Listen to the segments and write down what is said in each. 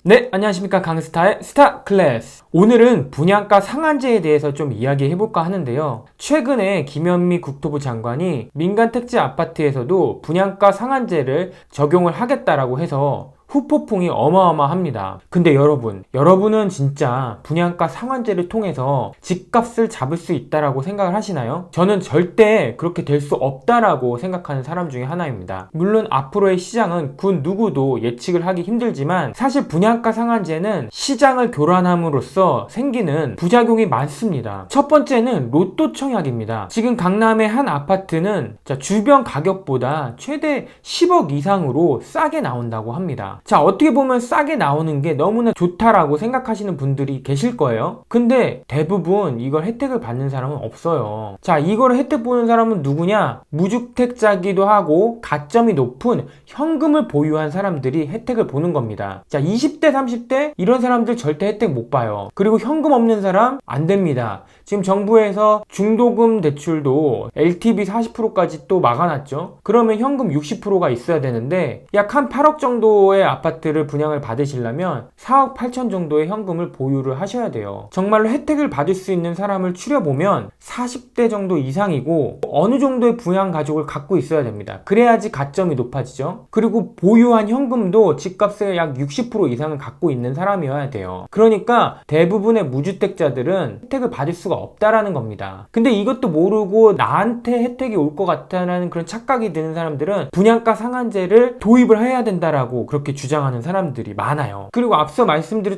네, 안녕하십니까. 강스타의 스타 클래스. 오늘은 분양가 상한제에 대해서 좀 이야기해볼까 하는데요. 최근에 김현미 국토부 장관이 민간 택지 아파트에서도 분양가 상한제를 적용을 하겠다라고 해서 후폭풍이 어마어마합니다. 근데 여러분은 진짜 분양가 상한제를 통해서 집값을 잡을 수 있다라고 생각을 하시나요? 저는 절대 그렇게 될 수 없다라고 생각하는 사람 중에 하나입니다. 물론 앞으로의 시장은 그 누구도 예측을 하기 힘들지만 사실 분양가 상한제는 시장을 교란함으로써 생기는 부작용이 많습니다. 첫 번째는 로또 청약입니다. 지금 강남의 한 아파트는 주변 가격보다 최대 10억 이상으로 싸게 나온다고 합니다. 자, 어떻게 보면 싸게 나오는 게 너무나 좋다라고 생각하시는 분들이 계실 거예요. 근데 대부분 이걸 혜택을 받는 사람은 없어요. 자, 이걸 혜택 보는 사람은 누구냐? 무주택자기도 하고 가점이 높은 현금을 보유한 사람들이 혜택을 보는 겁니다. 자, 20대 30대 이런 사람들 절대 혜택 못 봐요. 그리고 현금 없는 사람 안 됩니다. 지금 정부에서 중도금 대출도 LTV 40%까지 또 막아놨죠. 그러면 현금 60%가 있어야 되는데 약 한 8억 정도의 아파트를 분양을 받으시려면 4억 8천 정도의 현금을 보유를 하셔야 돼요. 정말로 혜택을 받을 수 있는 사람을 추려보면 40대 정도 이상이고 어느 정도의 부양 가족을 갖고 있어야 됩니다. 그래야지 가점이 높아지죠. 그리고 보유한 현금도 집값의 약 60% 이상을 갖고 있는 사람이어야 돼요. 그러니까 대부분의 무주택자들은 혜택을 받을 수가 없다라는 겁니다. 근데 이것도 모르고 나한테 혜택이 올 것 같다는 그런 착각이 드는 사람들은 분양가 상한제를 도입을 해야 된다라고 그렇게 주장하는 사람들이 많아요. 그리고 앞서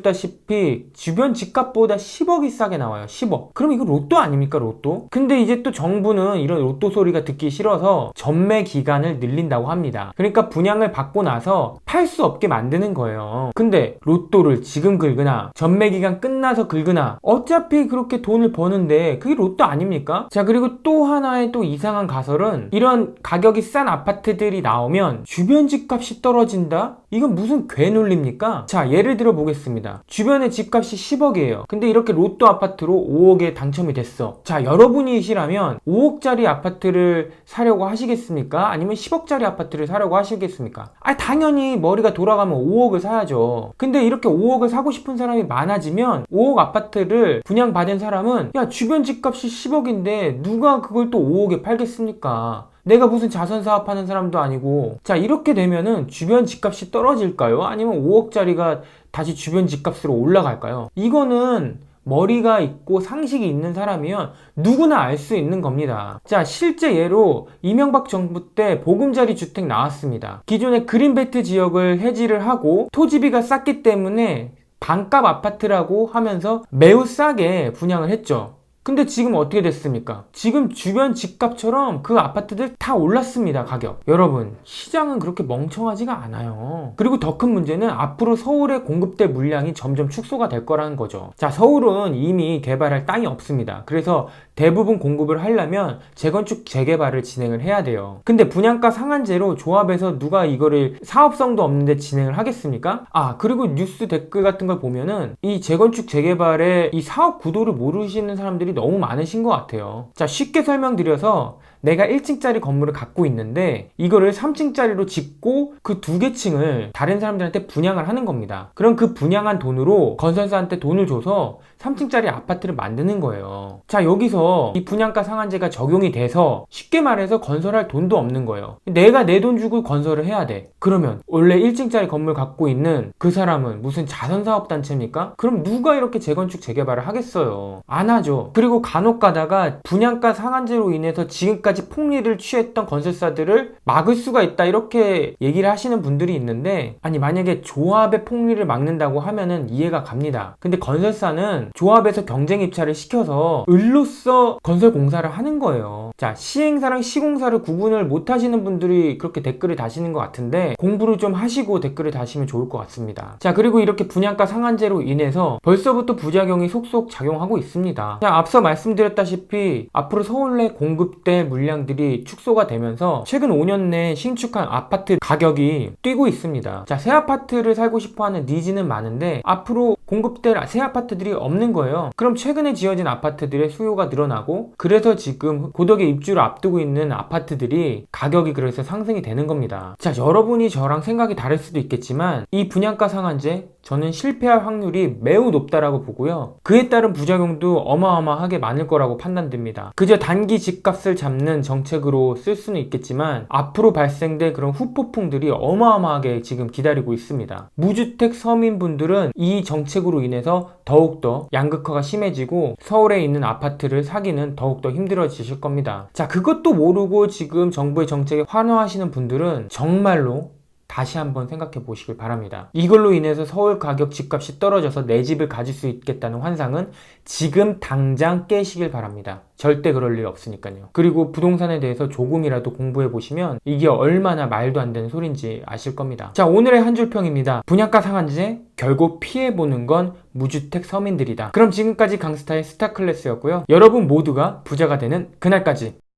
말씀드렸다시피 주변 집값보다 10억이 싸게 나와요. 10억. 그럼 이거 로또 아닙니까? 로또? 근데 이제 또 정부는 이런 로또 소리가 듣기 싫어서 전매 기간을 늘린다고 합니다. 그러니까 분양을 받고 나서 팔 수 없게 만드는 거예요. 근데 로또를 지금 긁으나 전매 기간 끝나서 긁으나 어차피 그렇게 돈을 버는데 그게 로또 아닙니까? 자, 그리고 또 하나의 또 이상한 가설은 이런 가격이 싼 아파트들이 나오면 주변 집값이 떨어진다? 이건 무슨 괴논리입니까? 자, 예를 들어 보겠습니다. 주변에 집값이 10억이에요. 근데 이렇게 로또 아파트로 5억에 당첨이 됐어. 자, 여러분이시라면 5억짜리 아파트를 사려고 하시겠습니까? 아니면 10억짜리 아파트를 사려고 하시겠습니까? 당연히 머리가 돌아가면 5억을 사야죠. 근데 이렇게 5억을 사고 싶은 사람이 많아지면 5억 아파트를 분양받은 사람은 야, 주변 집값이 10억인데 누가 그걸 또 5억에 팔겠습니까? 내가 무슨 자선 사업하는 사람도 아니고. 자, 이렇게 되면은 주변 집값이 떨어질까요? 아니면 5억짜리가 다시 주변 집값으로 올라갈까요? 이거는 머리가 있고 상식이 있는 사람이면 누구나 알 수 있는 겁니다. 자, 실제 예로 이명박 정부 때 보금자리 주택 나왔습니다. 기존의 그린벨트 지역을 해지를 하고 토지비가 쌌기 때문에 반값 아파트라고 하면서 매우 싸게 분양을 했죠. 근데 지금 어떻게 됐습니까? 지금 주변 집값처럼 그 아파트들 다 올랐습니다, 가격. 여러분, 시장은 그렇게 멍청하지가 않아요. 그리고 더 큰 문제는 앞으로 서울에 공급될 물량이 점점 축소가 될 거라는 거죠. 자, 서울은 이미 개발할 땅이 없습니다. 그래서 대부분 공급을 하려면 재건축 재개발을 진행을 해야 돼요. 근데 분양가 상한제로 조합에서 누가 이거를 사업성도 없는데 진행을 하겠습니까? 그리고 뉴스 댓글 같은 걸 보면은 이 재건축 재개발의 이 사업 구도를 모르시는 사람들이 너무 많으신 것 같아요. 자, 쉽게 설명드려서 내가 1층짜리 건물을 갖고 있는데 이거를 3층짜리로 짓고 그 두 개 층을 다른 사람들한테 분양을 하는 겁니다. 그럼 그 분양한 돈으로 건설사한테 돈을 줘서 3층짜리 아파트를 만드는 거예요. 자, 여기서 이 분양가 상한제가 적용이 돼서 쉽게 말해서 건설할 돈도 없는 거예요. 내가 내 돈 주고 건설을 해야 돼. 그러면 원래 1층짜리 건물 갖고 있는 그 사람은 무슨 자선사업단체입니까? 그럼 누가 이렇게 재건축 재개발을 하겠어요? 안 하죠. 그리고 간혹 가다가 분양가 상한제로 인해서 지금까지 폭리를 취했던 건설사들을 막을 수가 있다 이렇게 얘기를 하시는 분들이 있는데, 아니 만약에 조합의 폭리를 막는다고 하면은 이해가 갑니다. 근데 건설사는 조합에서 경쟁 입찰을 시켜서 을로써 건설 공사를 하는 거예요. 자, 시행사랑 시공사를 구분을 못 하시는 분들이 그렇게 댓글을 다시는 것 같은데 공부를 좀 하시고 댓글을 다시면 좋을 것 같습니다. 자, 그리고 이렇게 분양가 상한제로 인해서 벌써부터 부작용이 속속 작용하고 있습니다. 자, 앞서 말씀드렸다시피 앞으로 서울 내 공급될 물량들이 축소가 되면서 최근 5년 내 신축한 아파트 가격이 뛰고 있습니다. 자, 새 아파트를 살고 싶어하는 니즈는 많은데 앞으로 공급될 새 아파트들이 없는 거예요. 그럼 최근에 지어진 아파트들의 수요가 늘어나고, 그래서 지금 고덕에 입주를 앞두고 있는 아파트들이 가격이 그래서 상승이 되는 겁니다. 자, 여러분이 저랑 생각이 다를 수도 있겠지만 이 분양가 상한제 저는 실패할 확률이 매우 높다라고 보고요. 그에 따른 부작용도 어마어마하게 많을 거라고 판단됩니다. 그저 단기 집값을 잡는 정책으로 쓸 수는 있겠지만 앞으로 발생될 그런 후폭풍들이 어마어마하게 지금 기다리고 있습니다. 무주택 서민분들은 이 정책으로 인해서 더욱더 양극화가 심해지고 서울에 있는 아파트를 사기는 더욱더 힘들어지실 겁니다. 자, 그것도 모르고 지금 정부의 정책에 환호하시는 분들은 정말로 다시 한번 생각해 보시길 바랍니다. 이걸로 인해서 서울 가격 집값이 떨어져서 내 집을 가질 수 있겠다는 환상은 지금 당장 깨시길 바랍니다. 절대 그럴 일 없으니까요. 그리고 부동산에 대해서 조금이라도 공부해 보시면 이게 얼마나 말도 안 되는 소린지 아실 겁니다. 자, 오늘의 한 줄 평입니다. 분양가 상한제 결국 피해보는 건 무주택 서민들이다. 그럼 지금까지 강스타의 스타클래스였고요. 여러분 모두가 부자가 되는 그날까지